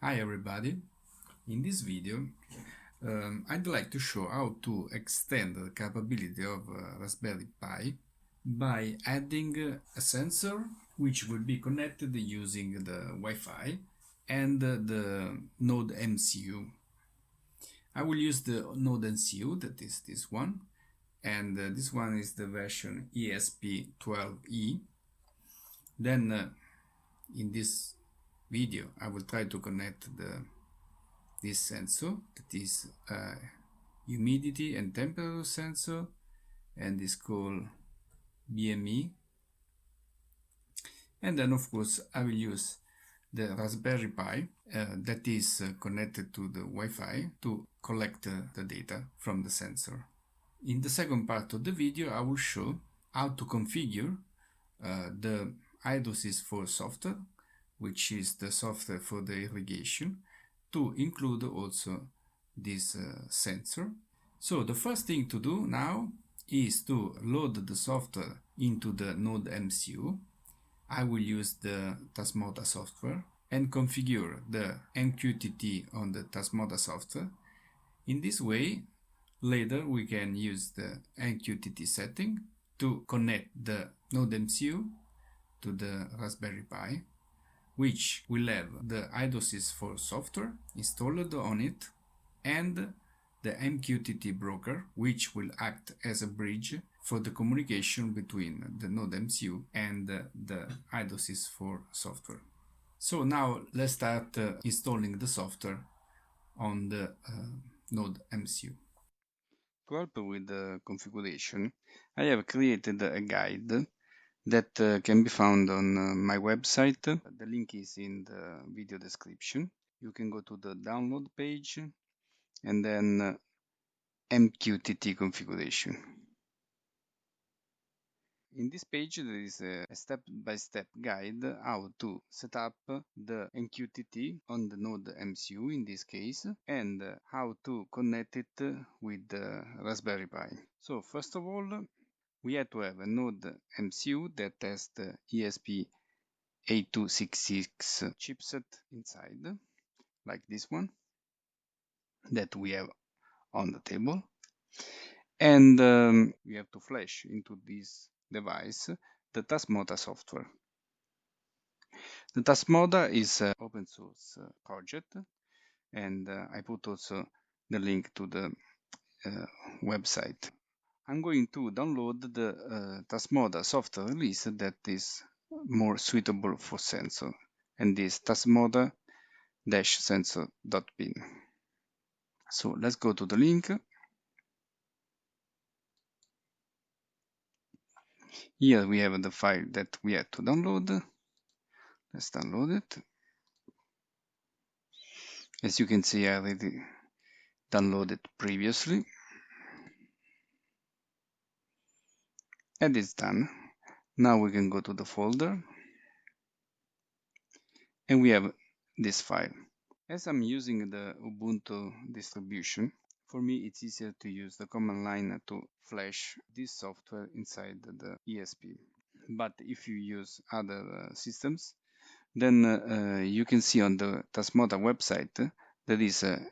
Hi everybody, in this video I'd like to show how to extend the capability of Raspberry Pi by adding a sensor which will be connected using the Wi-Fi and the NodeMCU. I will use the NodeMCU, that is this one, and this one is the version ESP12E. Then in this video I will try to connect this sensor, that is a humidity and temperature sensor, and is called BME. And then of course I will use the Raspberry Pi that is connected to the Wi-Fi to collect the data from the sensor. In the second part of the video I will show how to configure the Hydrosys4 software, which is the software for the irrigation, to include also this sensor. So the first thing to do now is to load the software into the NodeMCU. I will use the Tasmota software and configure the MQTT on the Tasmota software. In this way, later we can use the MQTT setting to connect the NodeMCU to the Raspberry Pi, which will have the Hydrosys4 software installed on it and the MQTT broker, which will act as a bridge for the communication between the NodeMCU and the Hydrosys4 software. So now let's start installing the software on the NodeMCU. To help with the configuration, I have created a guide that can be found on my website. The link is in the video description. You can go to the download page and then MQTT configuration. In this page there is a step-by-step guide how to set up the MQTT on the NodeMCU in this case, and how to connect it with the Raspberry Pi. So first of all, we have to have a NodeMCU that has the ESP8266 chipset inside, like this one that we have on the table. And we have to flash into this device the Tasmota software. The Tasmota is an open source project, and I put also the link to the website. I'm going to download the Tasmota software release that is more suitable for sensor, and this tasmota-sensor.bin. So let's go to the link. Here we have the file that we have to download. Let's download it. As you can see, I already downloaded previously. And it's done. Now we can go to the folder. And we have this file. As I'm using the Ubuntu distribution, for me it's easier to use the command line to flash this software inside the ESP. But if you use other systems, then you can see on the Tasmota website there is a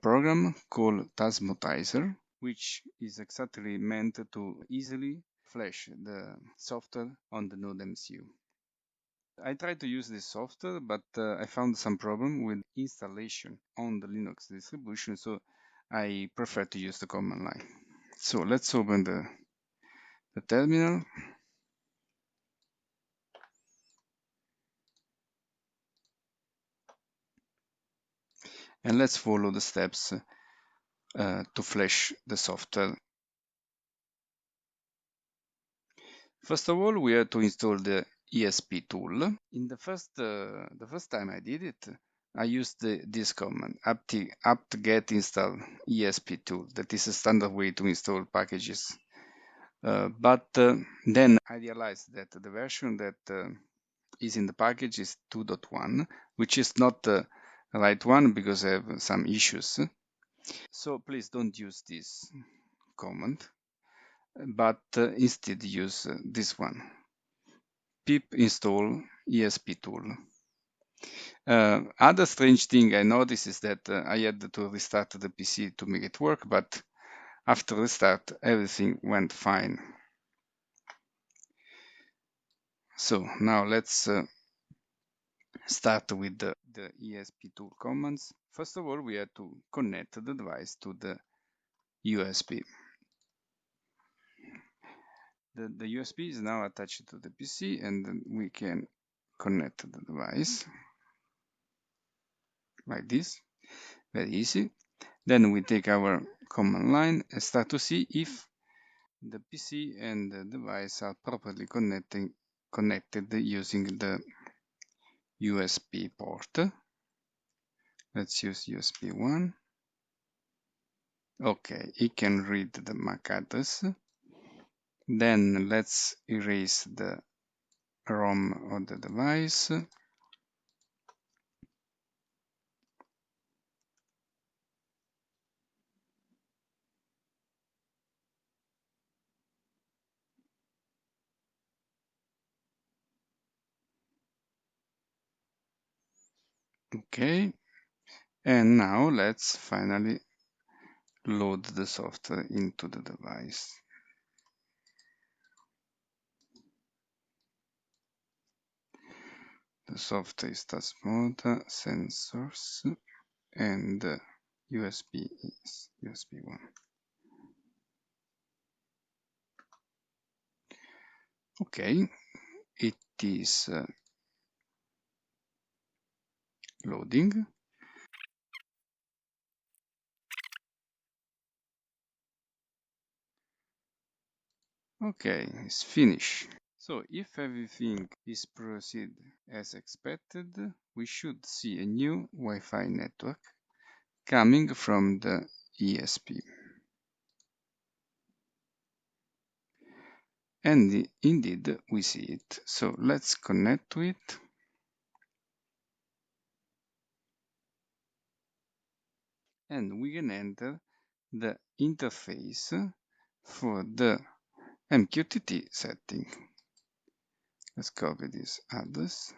program called Tasmotizer, which is exactly meant to easily flash the software on the NodeMCU. I tried to use this software, but I found some problem with installation on the Linux distribution, so I prefer to use the command line. So let's open the terminal. And let's follow the steps to flash the software. First of all, we have to install the ESP tool. In the first time I did it, I used this command apt-get install ESP tool. That is a standard way to install packages. But then I realized that the version that is in the package is 2.1, which is not the right one because I have some issues. So please don't use this command, but instead use this one, pip install ESP tool. Other strange thing I noticed is that I had to restart the PC to make it work, but after restart, everything went fine. So now let's start with the ESP2 commands. First of all, we have to connect the device to the USB. The USB is now attached to the PC, and then we can connect the device like this, very easy. Then we take our command line and start to see if the PC and the device are properly connected using the USB port. Let's use USB 1. Okay, it can read the MAC address. Then let's erase the ROM of the device. Okay, and now let's finally load the software into the device. The software is Tasmota, sensors, and USB is USB 1. Okay, it is loading. Okay, it's finished. So if everything is proceed as expected, we should see a new Wi-Fi network coming from the ESP. And indeed, we see it. So let's connect to it. And we can enter the interface for the MQTT setting. Let's copy this address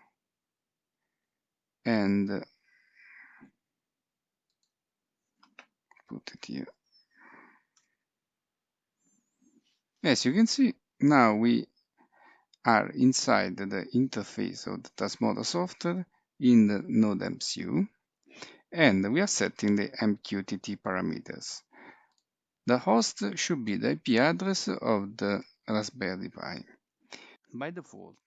and put it here. As you can see, now we are inside the interface of the Tasmota software in the NodeMCU, and we are setting the MQTT parameters. The host should be the IP address of the Raspberry Pi. By default,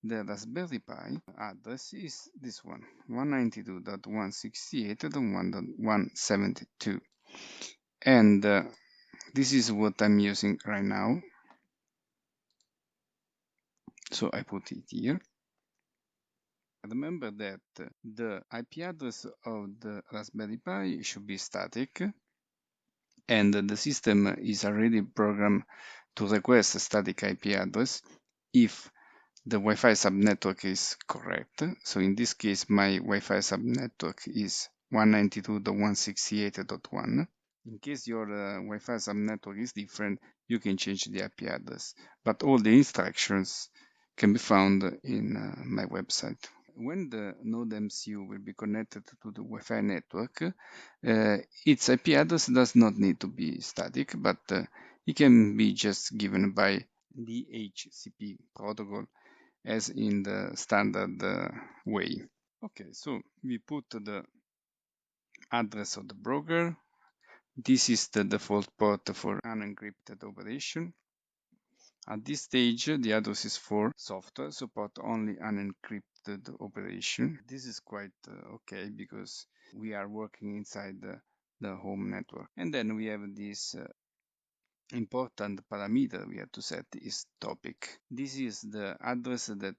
the Raspberry Pi address is this one, 192.168.1.172. And this is what I'm using right now. So I put it here. Remember that the IP address of the Raspberry Pi should be static, and the system is already programmed to request a static IP address if the Wi-Fi subnetwork is correct. So in this case, my Wi-Fi subnetwork is 192.168.1. In case your Wi-Fi subnetwork is different, you can change the IP address. But all the instructions can be found in my website. When the NodeMCU will be connected to the Wi-Fi network, its IP address does not need to be static, but it can be just given by DHCP protocol as in the standard way. Okay, so we put the address of the broker. This is the default port for unencrypted operation. At this stage, the address is for software support only unencrypted operation. This is quite okay because we are working inside the home network. And then we have this important parameter we have to set is topic. This is the address that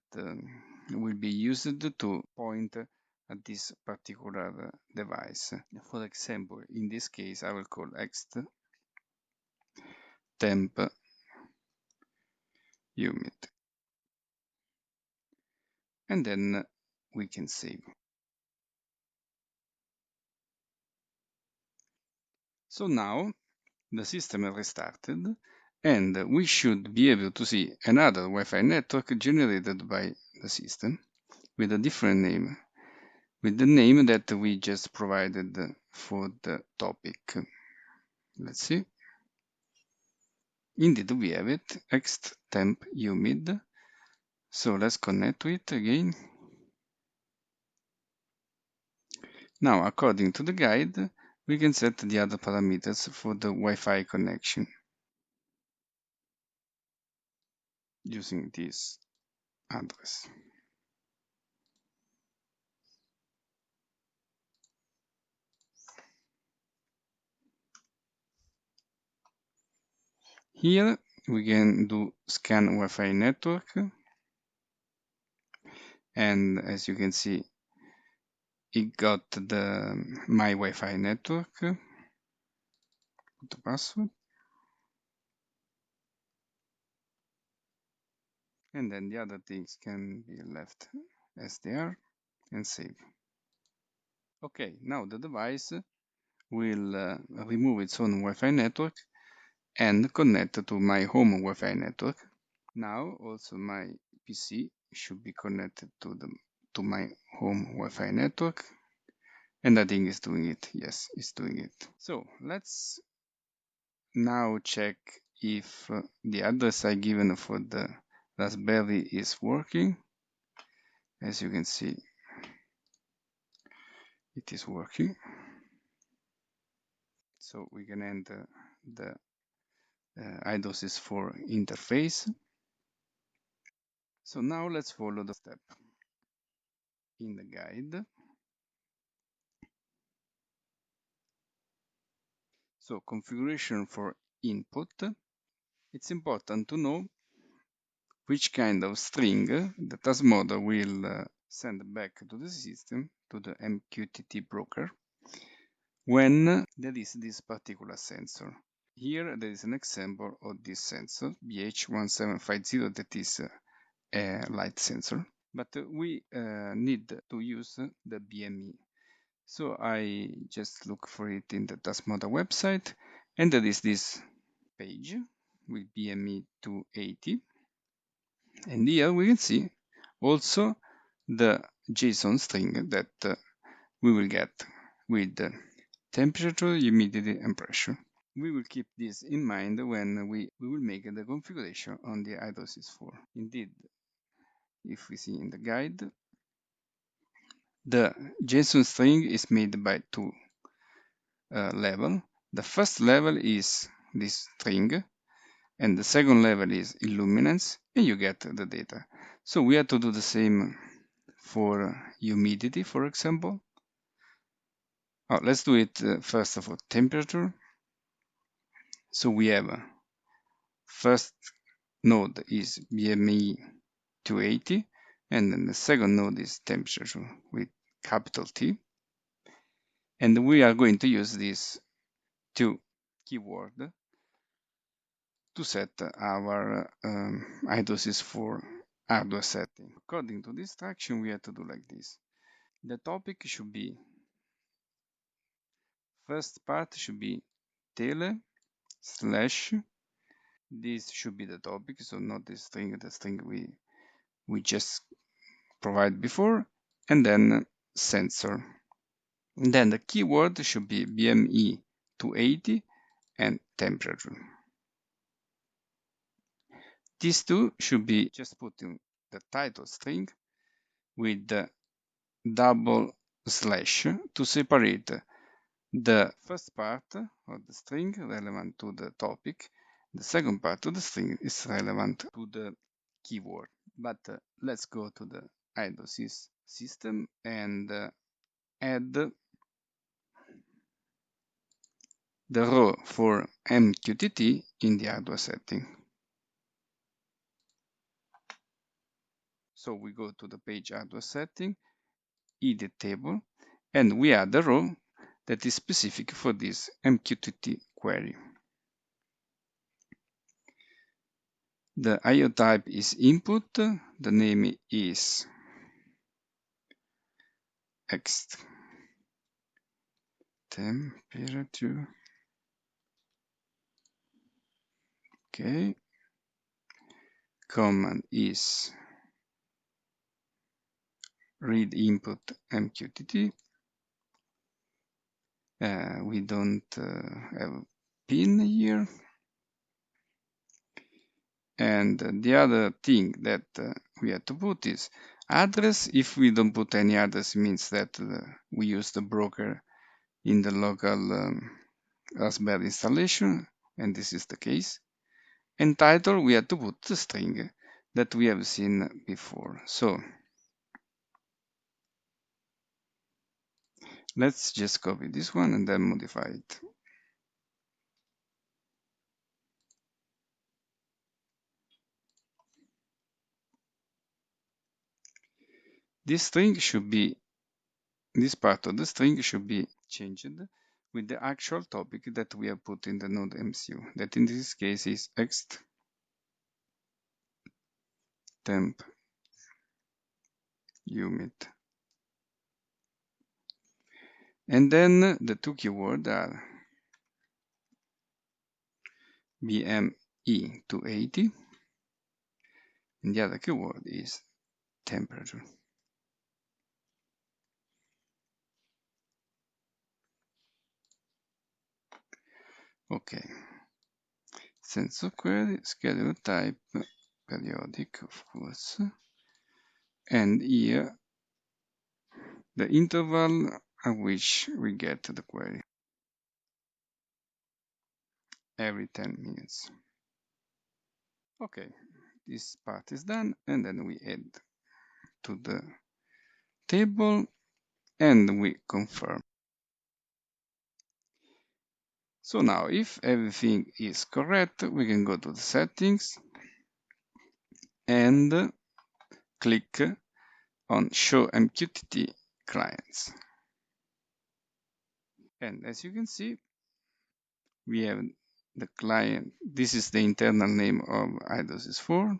will be used to point at this particular device. For example, in this case, I will call ext temp unit. And then we can save. So now the system has restarted, and we should be able to see another Wi-Fi network generated by the system with a different name. with the name that we just provided for the topic. Let's see. Indeed, we have it, ext temp humid. So let's connect to it again. Now, according to the guide, we can set the other parameters for the Wi-Fi connection using this address. Here we can do scan Wi-Fi network, and as you can see, it got my Wi-Fi network, put the password, and then the other things can be left as they are and save. Okay, now the device will remove its own Wi-Fi network and connect to my home Wi-Fi network. Now also my PC should be connected to my home Wi-Fi network, and I think it's doing it. Yes, it's doing it. So let's now check if the address I given for the Raspberry is working. As you can see, it is working. So we can enter the iDOCIS 4 interface. So now let's follow the step in the guide. So configuration for input. It's important to know which kind of string the Tasmota will send back to the system, to the MQTT broker, when there is this particular sensor. Here there is an example of this sensor, BH1750, that is a light sensor, but we need to use the BME. So I just look for it in the Tasmota website, and there is this page with BME 280. And here we can see also the JSON string that we will get with temperature, humidity, and pressure. We will keep this in mind when we will make the configuration on the iDOCIS 4. Indeed, if we see in the guide, the JSON string is made by two levels. The first level is this string, and the second level is illuminance, and you get the data. So we have to do the same for humidity, for example. Let's do it first for temperature. So we have first node is BME 280, and then the second node is temperature with capital T. And we are going to use these two keywords to set our iDOCIS 4 hardware setting. According to this instruction, we have to do like this. The topic should be, first part should be tele slash, this should be the topic, so not the string we just provided before, and then sensor. And then the keyword should be BME 280 and temperature. These two should be just put in the title string with the double slash to separate the first part of the string relevant to the topic. The second part of the string is relevant to the keyword. But let's go to the iDOCIS system and add the row for MQTT in the hardware setting. So we go to the page hardware setting, edit table, and we add the row that is specific for this MQTT query. The IO type is input, the name is ext temperature. Okay. Command is read input MQTT. We don't have pin here. And the other thing that we have to put is address. If we don't put any address, it means that we use the broker in the local Raspberry installation, and this is the case. And title, we have to put the string that we have seen before. So let's just copy this one and then modify it. This part of the string should be changed with the actual topic that we have put in the NodeMCU, that in this case is ext temp umit. And then the two keywords are BME 280, and the other keyword is temperature. Okay. Sense of query, schedule type, periodic, of course. And here, the interval at which we get the query. Every 10 minutes. Okay, this part is done, and then we add to the table and we confirm. So now, if everything is correct, we can go to the settings and click on Show MQTT Clients. And as you can see, we have the client. This is the internal name of iDosis 4.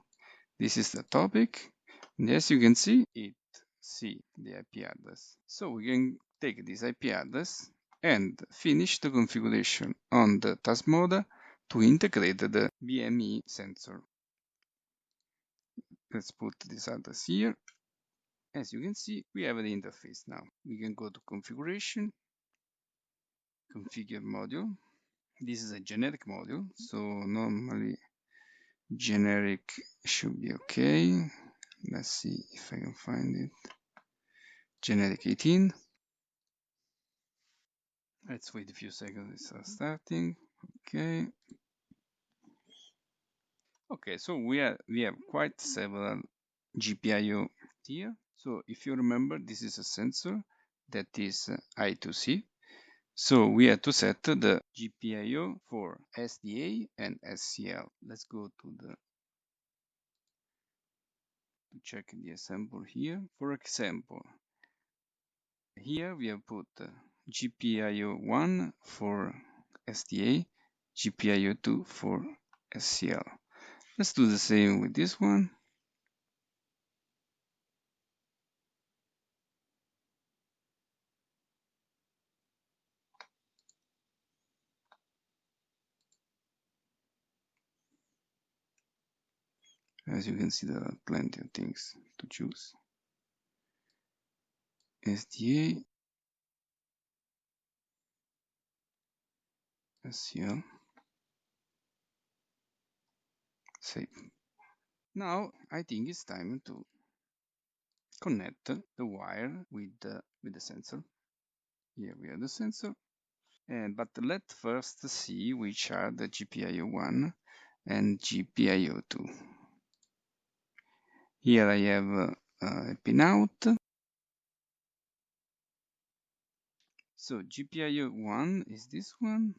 This is the topic. And as you can see, it see the IP address. So we can take this IP address and finish the configuration on the Tasmota to integrate the BME sensor. Let's put this address here. As you can see, we have the interface now. We can go to configuration, configure module. This is a generic module, so normally generic should be okay. Let's see if I can find it. Generic 18. Let's wait a few seconds, it's starting. Okay. Okay, so we have quite several GPIO here. So if you remember, this is a sensor that is I2C. So we have to set the GPIO for SDA and SCL. Let's go to check the example here. For example, here we have put GPIO 1 for SDA, GPIO 2 for SCL. Let's do the same with this one. As you can see, there are plenty of things to choose. SDA, SCL, save. Now I think it's time to connect the wire with the sensor. Here we have the sensor, but let's first see which are the GPIO 1 and GPIO 2. Here I have a pinout. So GPIO 1 is this one,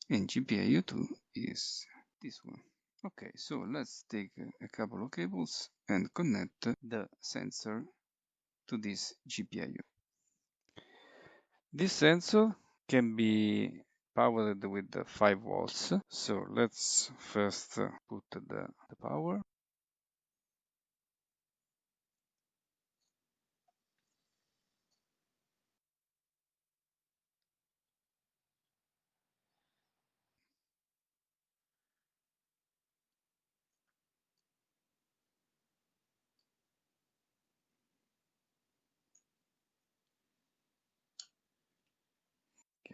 and GPIO 2 is this one. Okay, so let's take a couple of cables and connect the sensor to this GPIO. This sensor can be powered with 5 volts. So let's first put the power.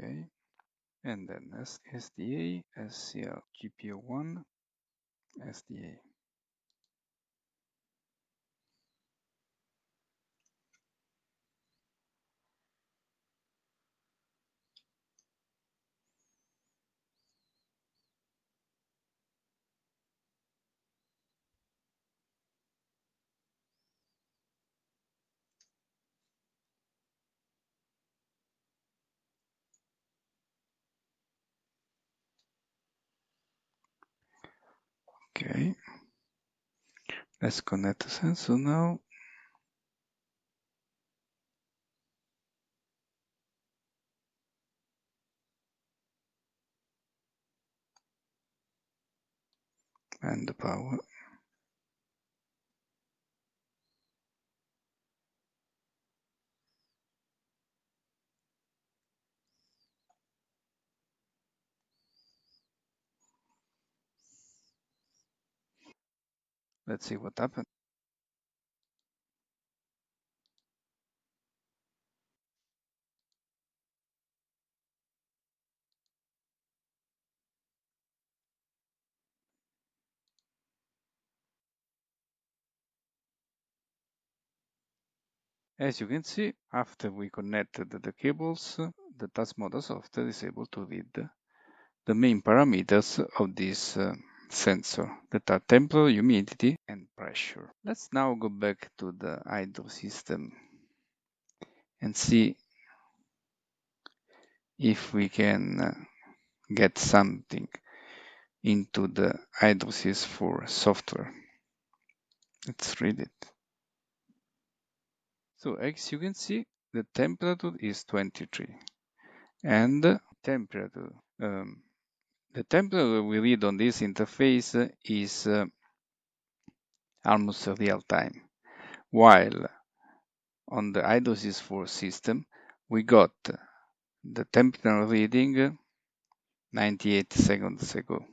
Okay, and then SDA, SCL, GPO1, SDA. Okay, let's connect the sensor now. And the power. Let's see what happened. As you can see, after we connected the cables, the Tasmota software is able to read the main parameters of this sensor, that are temperature, humidity, and pressure. Let's now go back to the hydro system and see if we can get something into the hydrosys for software. Let's read it. So as you can see, the temperature is 23, and the temperature we read on this interface is almost real time, while on the hydrosys 4 system we got the temperature reading 98 seconds ago.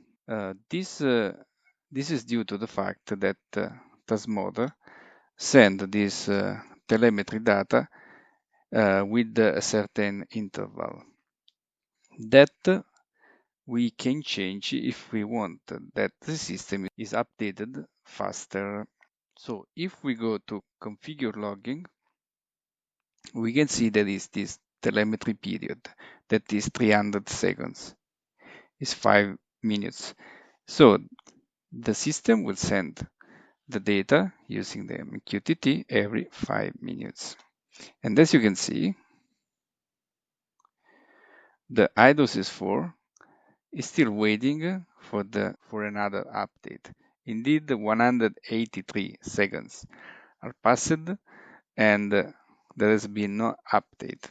This is due to the fact that Tasmota send this telemetry data with a certain interval that we can change if we want that the system is updated faster. So if we go to configure logging, we can see there is this telemetry period that is 300 seconds, is 5 minutes. So the system will send the data using the MQTT every 5 minutes. And as you can see, the hydrosys 4 is still waiting for another update. Indeed, 183 seconds are passed and there has been no update.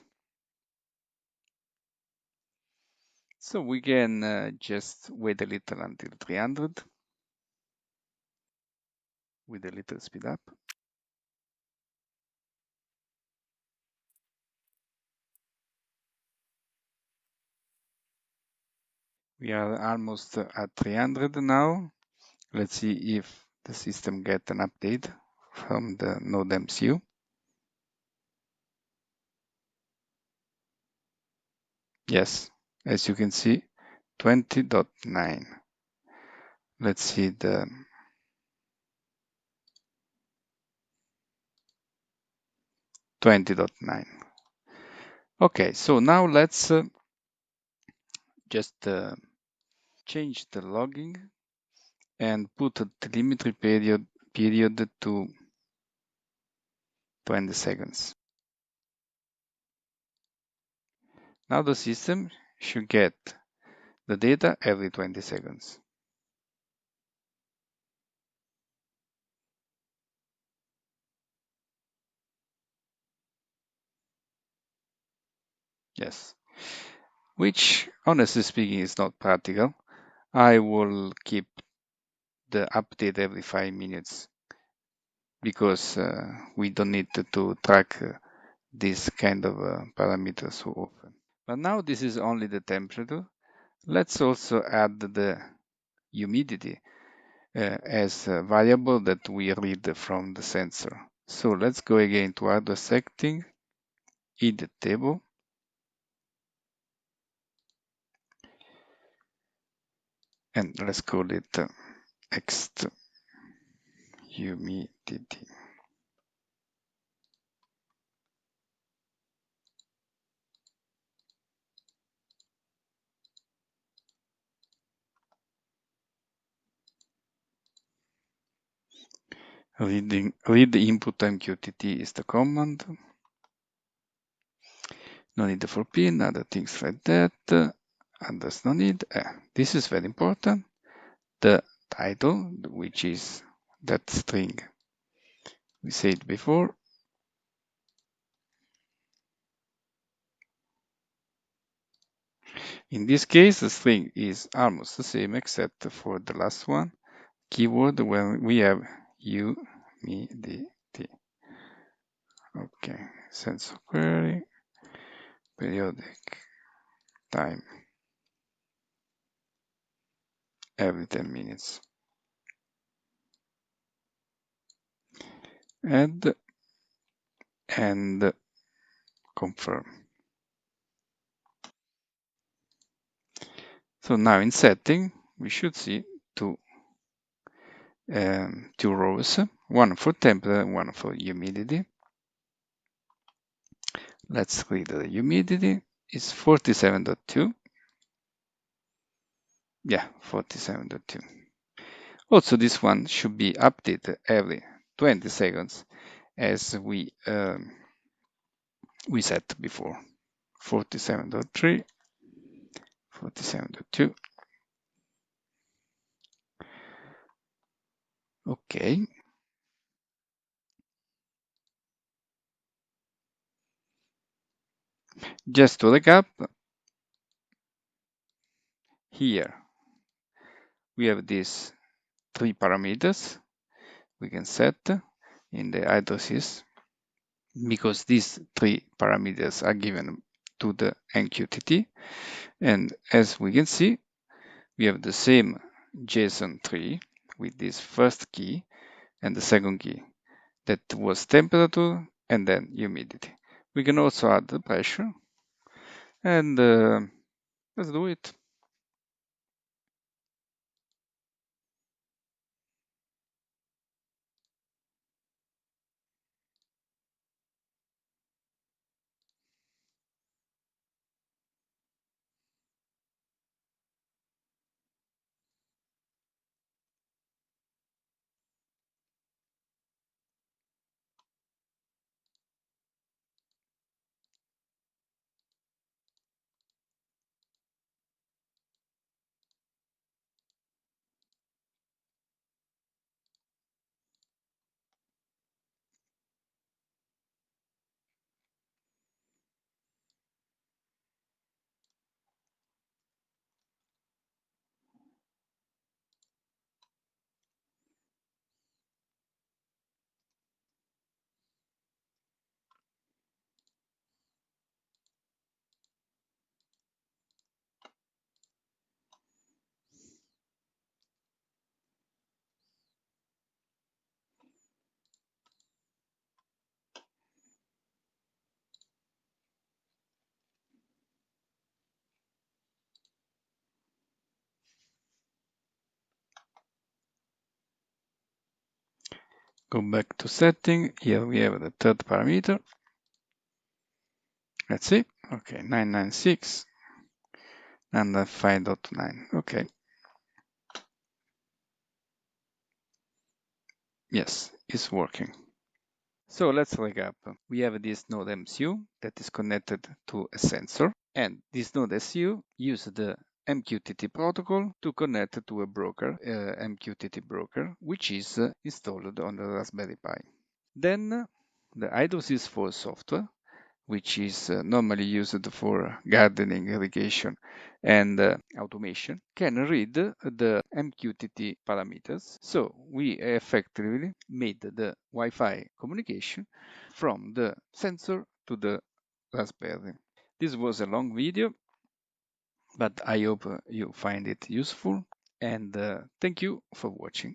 So we can just wait a little until 300 with a little speed up. We are almost at 300 now. Let's see if the system gets an update from the NodeMCU. Yes, as you can see, 20.9. Let's see the 20.9. Okay, so now let's just change the logging and put the telemetry period to 20 seconds. Now the system should get the data every 20 seconds. Yes, which honestly speaking is not practical. I will keep the update every 5 minutes because we don't need to track this kind of parameters so often. But now this is only the temperature. Let's also add the humidity as a variable that we read from the sensor. So let's go again to hardware setting, edit table. and let's call it Ext humidity. Read input MQTT is the command. No need for pin, other things like that. Others no need. This is very important. The title, which is that string we said before. In this case, the string is almost the same except for the last one keyword when we have humidity. Okay, sensor query, periodic time every 10 minutes. Add and confirm. So now in setting, we should see two rows, one for temperature and one for humidity. Let's read the humidity. It's 47.2. Yeah, 47.2. Also, this one should be updated every 20 seconds as we set before. 47.3, 47.2. Okay. Just to recap, here we have these three parameters we can set in the addresses because these three parameters are given to the MQTT. And as we can see, we have the same JSON tree with this first key and the second key that was temperature and then humidity. We can also add the pressure and let's do it. Go back to setting. Here we have the third parameter. Let's see. Okay, 996 and 5.9. Okay. Yes, it's working. So let's recap. We have this NodeMCU that is connected to a sensor, and this NodeMCU uses the MQTT protocol to connect to a broker, MQTT broker, which is installed on the Raspberry Pi. Then the iDOS 4 software, which is normally used for gardening, irrigation, and automation, can read the MQTT parameters. So we effectively made the Wi-Fi communication from the sensor to the Raspberry. This was a long video, but I hope you find it useful, and thank you for watching.